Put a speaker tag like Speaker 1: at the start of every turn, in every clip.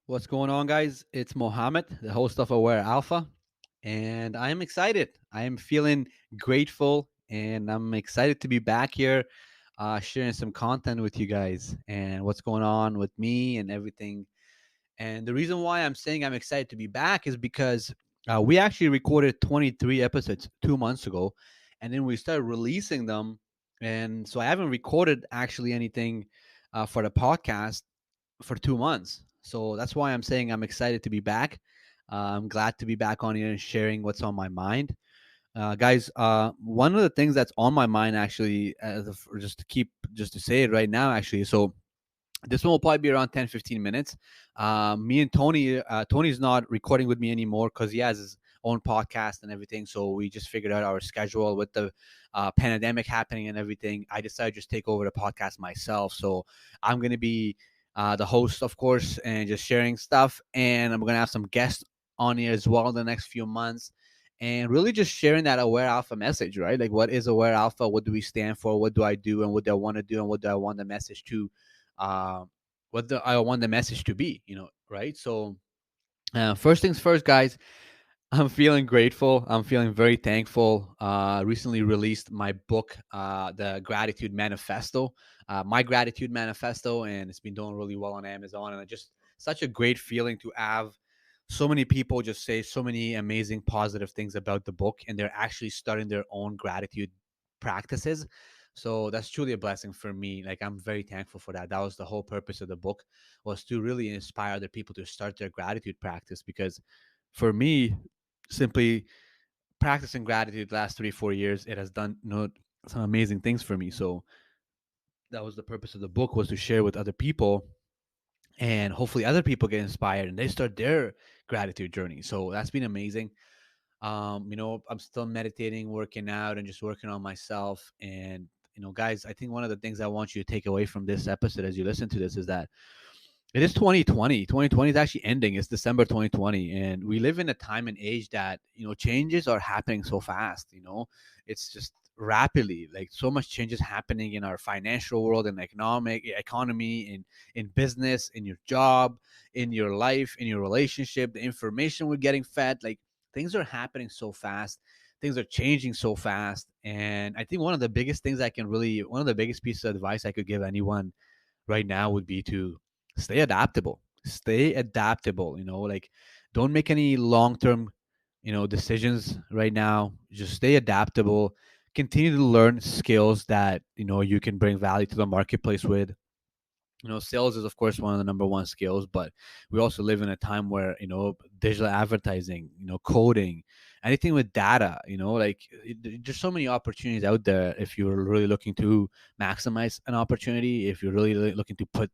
Speaker 1: What's going on, guys? It's Mohammed, the host of Aware Alpha, and I'm excited. I am feeling grateful, and I'm excited to be back here sharing some content with you guys and what's going on with me and everything. And the reason why I'm saying I'm excited to be back is because we actually recorded 23 episodes 2 months ago, and then we started releasing them. And so I haven't recorded actually anything for the podcast for 2 months. So that's why I'm saying I'm excited to be back. I'm glad to be back on here and sharing what's on my mind. Guys, one of the things that's on my mind actually, just to say it right now, actually. So this one will probably be around 10, 15 minutes. Me and Tony, Tony's not recording with me anymore because he has his own podcast and everything. So we just figured out our schedule with the pandemic happening and everything. I decided to just take over the podcast myself. So I'm going to be the host, of course, and just sharing stuff. And I'm going to have some guests on here as well in the next few months. And really just sharing that Aware Alpha message, right? Like, what is Aware Alpha? What do we stand for? What do I do? And what do I want to do? And what do I want the message to uh, I want the message to be, right? So, first things first, guys, I'm feeling grateful. I'm feeling very thankful. Recently released my book, The Gratitude Manifesto, My Gratitude Manifesto, and it's been doing really well on Amazon. And just such a great feeling to have so many people just say so many amazing positive things about the book, and they're actually starting their own gratitude practices. So that's truly a blessing for me. Like, I'm very thankful for that. That was the whole purpose of the book, was to really inspire other people to start their gratitude practice. Because for me, simply practicing gratitude the last 3 4 years, it has done some amazing things for me. So that was the purpose of the book, was to share with other people, and hopefully other people get inspired and they start their gratitude journey. So that's been amazing. I'm still meditating, working out, and just working on myself. And guys, I think one of the things I want you to take away from this episode as you listen to this is that it is 2020. 2020 is actually ending. It's December 2020. And we live in a time and age that, changes are happening so fast. It's just rapidly, like, so much changes happening in our financial world and economy, in business, in your job, in your life, in your relationship, the information we're getting fed. Like, things are happening so fast. Things are changing so fast. And I think one of the biggest pieces of advice I could give anyone right now would be to stay adaptable. Stay adaptable, like, don't make any long-term, decisions right now. Just stay adaptable. Continue to learn skills that, you can bring value to the marketplace with. Sales is, of course, one of the number one skills, but we also live in a time where, digital advertising, coding, anything with data, like, there's so many opportunities out there. If you're really looking to maximize an opportunity, if you're really looking to put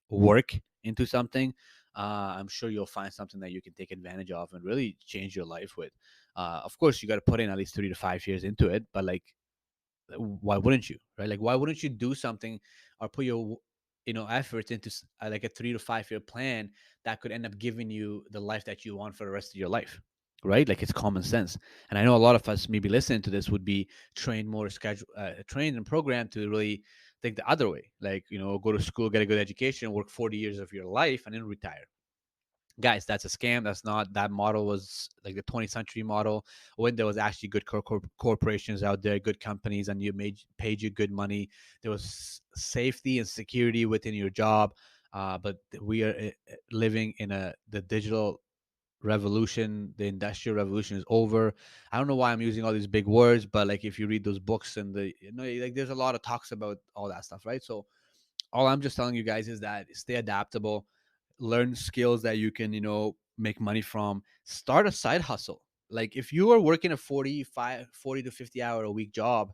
Speaker 1: work into something, I'm sure you'll find something that you can take advantage of and really change your life with. Of course, you got to put in at least 3 to 5 years into it, but, like, why wouldn't you, right? Like, why wouldn't you do something or put your efforts into like a 3 to 5 year plan that could end up giving you the life that you want for the rest of your life, right? Like, it's common sense. And I know a lot of us maybe listening to this would be trained and programmed to really think the other way, like, go to school, get a good education, work 40 years of your life, and then retire. Guys, that's a scam. That's not That model was like the 20th century model, when there was actually good corporations out there, good companies, and you paid you good money. There was safety and security within your job. But we are living in the digital revolution. The industrial revolution is over. I don't know why I'm using all these big words, but, like, if you read those books, and like, there's a lot of talks about all that stuff, right? So all I'm just telling you guys is that stay adaptable, learn skills that you can, make money from, start a side hustle. Like, if you are working a 40 to 50 hour a week job,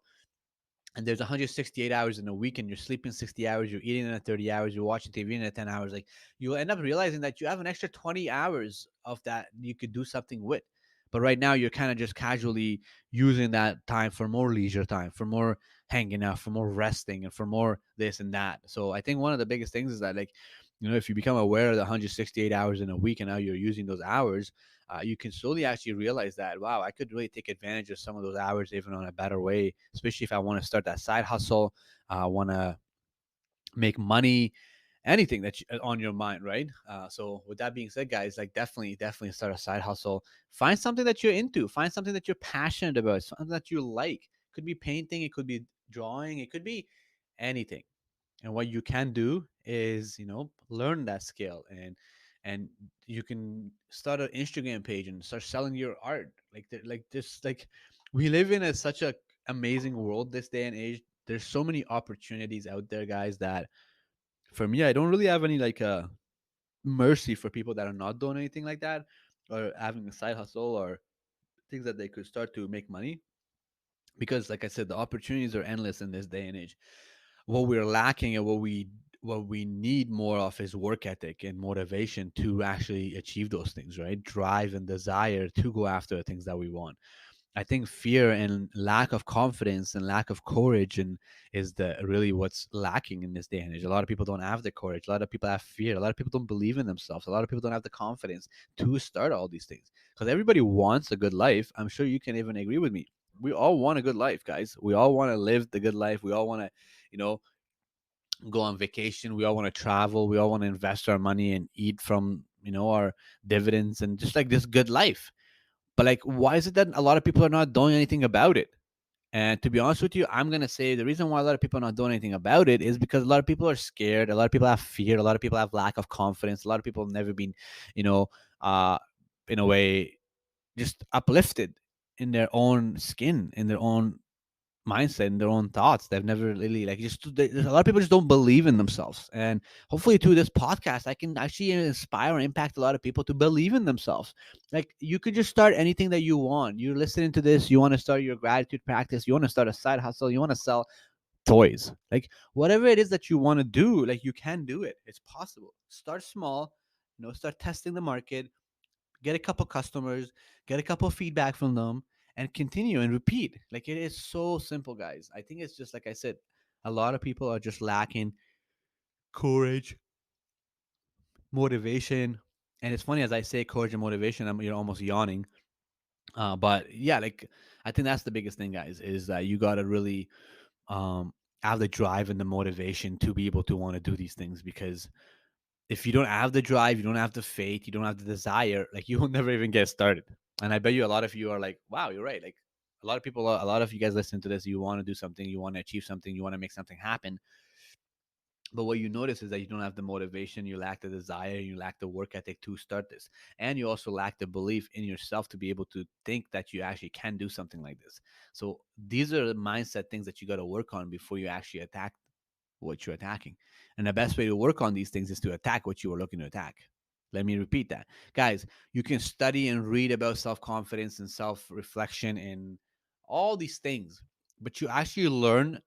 Speaker 1: and there's 168 hours in a week, and you're sleeping 60 hours, you're eating in 30 hours, you're watching TV in 10 hours, like, you'll end up realizing that you have an extra 20 hours of that you could do something with. But right now, you're kind of just casually using that time for more leisure time, for more hanging out, for more resting, and for more this and that. So I think one of the biggest things is that, like, if you become aware of the 168 hours in a week, and now you're using those hours, you can slowly actually realize that, wow, I could really take advantage of some of those hours even on a better way, especially if I want to start that side hustle, want to make money, anything on your mind, right? So with that being said, guys, like definitely start a side hustle. Find something that you're into. Find something that you're passionate about. Something that you like. Could be painting. It could be drawing. It could be anything. And what you can do is, learn that skill, and you can start an Instagram page and start selling your art. Like this, like we live in such a amazing world this day and age. There's so many opportunities out there, guys, that for me, I don't really have any like mercy for people that are not doing anything like that, or having a side hustle, or things that they could start to make money. Because, like I said, the opportunities are endless in this day and age. What we're lacking and what we need more of is work ethic and motivation to actually achieve those things, right? Drive and desire to go after the things that we want. I think fear and lack of confidence and lack of courage and is the really what's lacking in this day and age. A lot of people don't have the courage. A lot of people have fear. A lot of people don't believe in themselves. A lot of people don't have the confidence to start all these things. Because everybody wants a good life. I'm sure you can even agree with me. We all want a good life, guys. We all want to live the good life. We all want to, you know, go on vacation. We all want to travel. We all want to invest our money and eat from, our dividends and just like this good life. But like, why is it that a lot of people are not doing anything about it? And to be honest with you, I'm gonna say the reason why a lot of people are not doing anything about it is because a lot of people are scared. A lot of people have fear. A lot of people have lack of confidence. A lot of people have never been, you know, uh, in a way, just uplifted in their own skin, in their own mindset and their own thoughts. They've never really like there's a lot of people just don't believe in themselves. And hopefully through this podcast, I can actually inspire and impact a lot of people to believe in themselves. Like you could just start anything that you want. You're listening to this, you want to start your gratitude practice, you want to start a side hustle, you want to sell toys, like whatever it is that you want to do, like you can do it. It's possible. Start small, start testing the market, get a couple customers, get a couple feedback from them, and continue and repeat. Like it is so simple, guys. I think it's just like I said, a lot of people are just lacking courage, motivation. And it's funny as I say courage and motivation, I'm almost yawning. But yeah, like I think that's the biggest thing, guys, is that you gotta really um have the drive and the motivation to be able to want to do these things. Because if you don't have the drive, you don't have the faith, you don't have the desire, like you will never even get started. And I bet you a lot of you are like, wow, you're right. Like a lot of you guys listen to this, you want to do something, you want to achieve something, you want to make something happen. But what you notice is that you don't have the motivation, you lack the desire, you lack the work ethic to start this. And you also lack the belief in yourself to be able to think that you actually can do something like this. So these are the mindset things that you got to work on before you actually attack what you're attacking. And the best way to work on these things is to attack what you are looking to attack. Let me repeat that. Guys, you can study and read about self confidence and self reflection and all these things, but you actually learn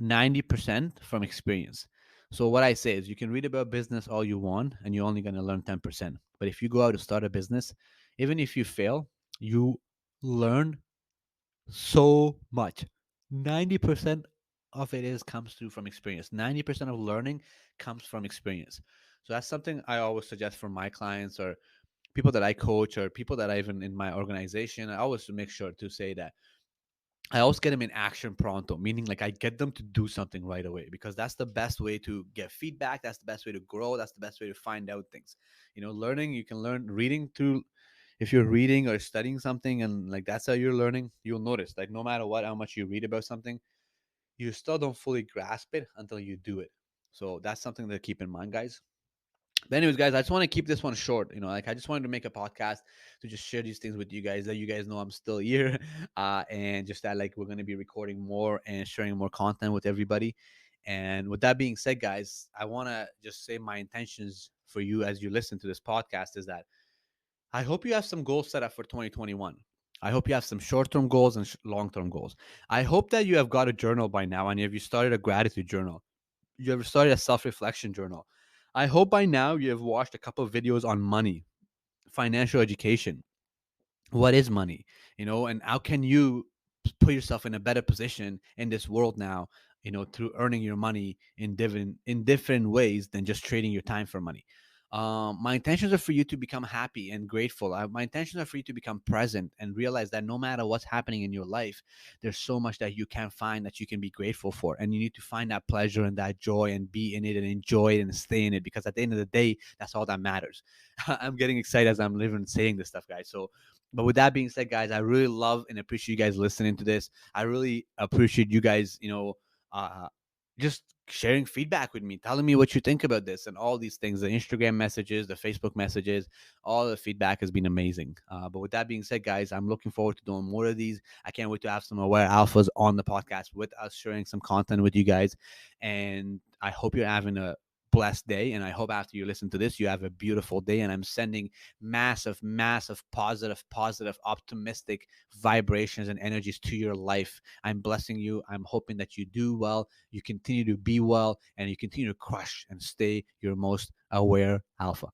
Speaker 1: 90% from experience. So, what I say is you can read about business all you want, and you're only going to learn 10%. But if you go out to start a business, even if you fail, you learn so much. 90% of it is comes through from experience. 90% of learning comes from experience. So that's something I always suggest for my clients or people that I coach or people that I even in my organization. I always make sure to say that I always get them in action pronto, meaning like I get them to do something right away because that's the best way to get feedback. That's the best way to grow. That's the best way to find out things. Learning, you can learn reading through. If you're reading or studying something and like that's how you're learning, you'll notice like no matter what, how much you read about something, you still don't fully grasp it until you do it. So that's something to keep in mind, guys. But anyways, guys, I just want to keep this one short. Like I just wanted to make a podcast to just share these things with you guys, that you guys know I'm still here, and just that like we're gonna be recording more and sharing more content with everybody. And with that being said, guys, I want to just say my intentions for you as you listen to this podcast is that I hope you have some goals set up for 2021. I hope you have some short-term goals and long-term goals. I hope that you have got a journal by now, and if you started a gratitude journal, you have started a self-reflection journal. I hope by now you have watched a couple of videos on money, financial education. What is money? And how can you put yourself in a better position in this world now? Through earning your money in different ways than just trading your time for money. My intentions are for you to become happy and grateful. My intentions are for you to become present and realize that no matter what's happening in your life, there's so much that you can find that you can be grateful for. And you need to find that pleasure and that joy and be in it and enjoy it and stay in it, because at the end of the day, that's all that matters. I'm getting excited as I'm living and saying this stuff, guys. So, but with that being said, guys, I really love and appreciate you guys listening to this. I really appreciate you guys, uh, just sharing feedback with me, telling me what you think about this and all these things, the Instagram messages, the Facebook messages, all the feedback has been amazing. But with that being said, guys, I'm looking forward to doing more of these. I can't wait to have some Aware Alphas on the podcast with us, sharing some content with you guys. And I hope you're having a blessed day. And I hope after you listen to this, you have a beautiful day. And I'm sending massive, massive, positive, optimistic vibrations and energies to your life. I'm blessing you. I'm hoping that you do well, you continue to be well, and you continue to crush and stay your most aware alpha.